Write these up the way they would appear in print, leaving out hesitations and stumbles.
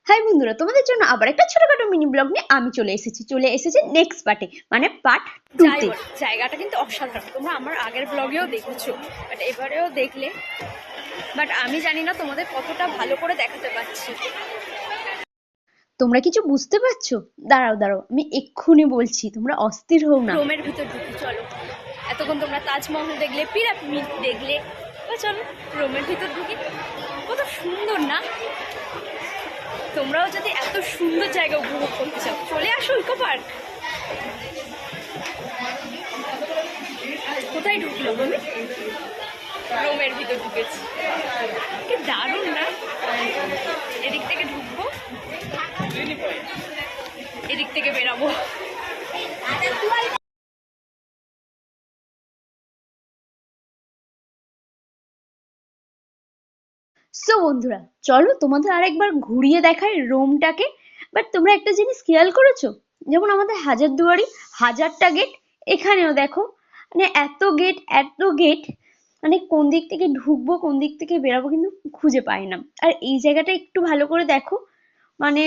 High বন্ধুরা, তোমাদের জন্য আবার একটা ছোটখাটো মিনি ব্লগ নিয়ে আমি চলে এসেছি নেক্সট পার্টে, মানে পার্ট 2 তে। জায়গাটা কিন্তু অসাধারণ, তোমরা আমার আগের ব্লগেও দেখেছো, বাট এবারেও দেখলে, বাট আমি জানি না তোমাদের কতটা ভালো করে দেখাতে পারছি। তোমরা কিছু বুঝতে পারছো? দাঁড়াও আমি এক্ষুনি বলছি, তোমরা অস্থির হও না। রোমের ভিতর ঢুকি, চলো। এতক্ষণ তোমরা তাজমহল দেখলে, পিরামিড দেখলে, চলো রোমের ভিতর ঢুকি। কত সুন্দর না? তোমরাও যদি এত সুন্দর জায়গা উপভোগ করতে চাও, চলে আসো ইকো পার্ক। কোথায় ঢুকলো রোমে? রোমের ভিতর ঢুকেছি, কি দারুণ না? এদিক থেকে ঢুকবো, এদিক থেকে বেরাবো। সো বন্ধুরা, চলো তোমাদের আরেকবার ঘুরিয়ে দেখাই রোমটাকে। বাট তোমরা একটা জিনিস খেয়াল করেছো? যেমন আমাদের হাজারদুয়ারি, হাজারটা গেট, এখানেও দেখো, মানে এত গেট, মানে কোন দিক থেকে ঢুকবো কোন দিক থেকে বেরাবো কিন্তু খুঁজে পাই না। আর এই জায়গাটা একটু ভালো করে দেখো, মানে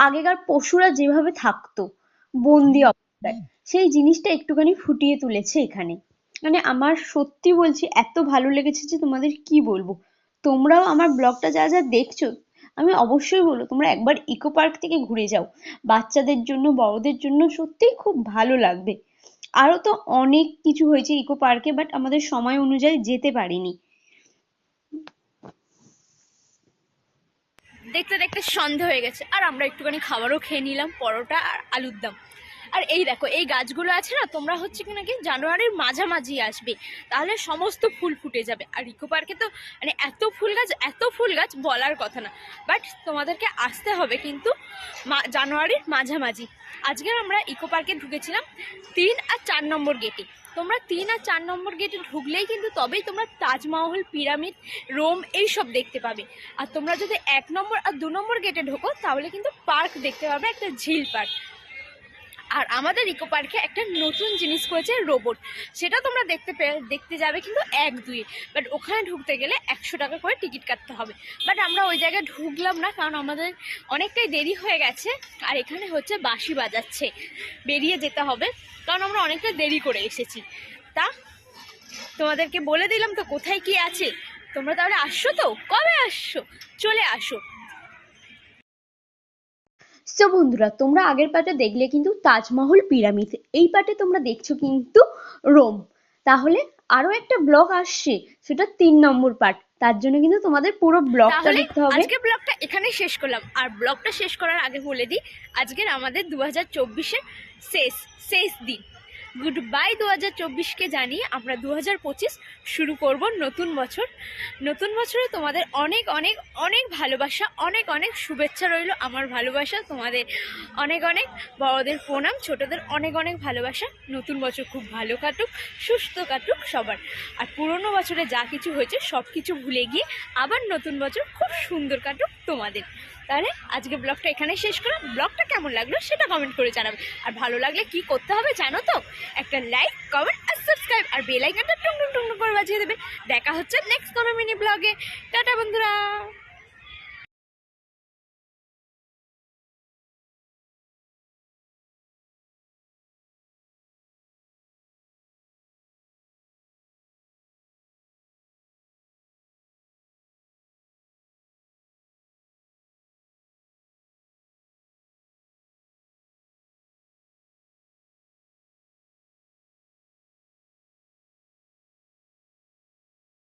আগেকার পশুরা যেভাবে থাকতো বন্দি অবস্থায়, সেই জিনিসটা একটুখানি ফুটিয়ে তুলেছে এখানে। মানে আমার সত্যি বলছি, এত ভালো লেগেছে যে তোমাদের কি বলবো। তোমরাও আমার ব্লগটা যা যা দেখছো, আমি অবশ্যই বলবো তোমরা একবার ইকো পার্ক থেকে ঘুরে যাও। বাচ্চাদের জন্য, বড়দের জন্য সত্যিই খুব ভালো লাগবে। আরো তো অনেক কিছু হয়েছে ইকো পার্কে, বাট আমাদের সময় অনুযায়ী যেতে পারিনি। দেখতে দেখতে সন্ধে হয়ে গেছে, আর আমরা একটুখানি খাবারও খেয়ে নিলাম, পরোটা আর আলুর দম। আর এই দেখো, এই গাছগুলো আছে না, তোমরা হচ্ছে কি নাকি জানুয়ারির মাঝামাঝি আসবে, তাহলে সমস্ত ফুল ফুটে যাবে। আর ইকো পার্কে তো মানে এত ফুল গাছ বলার কথা না, বাট তোমাদেরকে আসতে হবে কিন্তু জানুয়ারির মাঝামাঝি। আজকের আমরা ইকো পার্কে ঢুকেছিলাম 3 আর 4 নম্বর গেটে। তোমরা 3 আর 4 নম্বর গেটে ঢুকলেই কিন্তু তবেই তোমরা তাজমহল, পিরামিড, রোম এইসব দেখতে পাবে। আর তোমরা যদি 1 নম্বর আর 2 নম্বর গেটে ঢোকো, তাহলে কিন্তু পার্ক দেখতে পাবে, একটা ঝিল পার্ক। আর আমাদের ইকো পার্কে একটা নতুন জিনিস করেছে, রোবট। সেটা তোমরা দেখতে যাবে কিন্তু 1-2, বাট ওখানে ঢুকতে গেলে 100 টাকা করে টিকিট কাটতে হবে। বাট আমরা ওই জায়গায় ঢুকলাম না, কারণ আমাদের অনেকটাই দেরি হয়ে গেছে। আর এখানে হচ্ছে বাঁশি বাজাচ্ছে, বেরিয়ে যেতে হবে, কারণ আমরা অনেকটা দেরি করে এসেছি। তা তোমাদেরকে বলে দিলাম তো কোথায় কি আছে। তোমরা তাহলে আসছো তো? কবে আসছো? চলে আসো। সো বন্ধুরা, তোমরা আগের পার্টে দেখলে কিন্তু তাজমহল, পিরামিড, এই পার্টে তোমরা দেখছো কিন্তু রোম। তাহলে আরো একটা ব্লগ আসছে, সেটা 3 নম্বর পার্ট। তার জন্য কিন্তু তোমাদের পুরো ব্লগটা দেখতে হবে। আজকে ব্লগটা এখানেই শেষ করলাম। আর ব্লগটা শেষ করার আগে বলে দিই, আজকের আমাদের 2024-এর শেষ দিন। গুড বাই 2024-কে জানিয়ে আমরা 2025 শুরু করব, নতুন বছর। নতুন বছরে তোমাদের অনেক অনেক অনেক ভালোবাসা, অনেক অনেক শুভেচ্ছা রইল। আমার ভালোবাসা তোমাদের অনেক অনেক, বড়দের প্রণাম, ছোটদের অনেক অনেক ভালোবাসা। নতুন বছর খুব ভালো কাটুক, সুস্থ কাটুক সবার। আর পুরনো বছরে যা কিছু হয়েছে সব কিছু ভুলে গিয়ে আবার নতুন বছর খুব সুন্দর কাটুক তোমাদের। তাহলে আজকে ব্লগটা এখানে শেষ করো। ব্লগটা কেমন লাগলো সেটা কমেন্ট করে জানাবে। আর ভালো লাগলে কি করতে হবে জানো তো? একটা লাইক, কমেন্ট আর সাবস্ক্রাইব, আর বেল আইকনটা টুং টুং টুং করে বাজিয়ে দেবে। দেখা হচ্ছে নেক্সট কোনো মিনি ব্লগে। টাটা বন্ধুরা।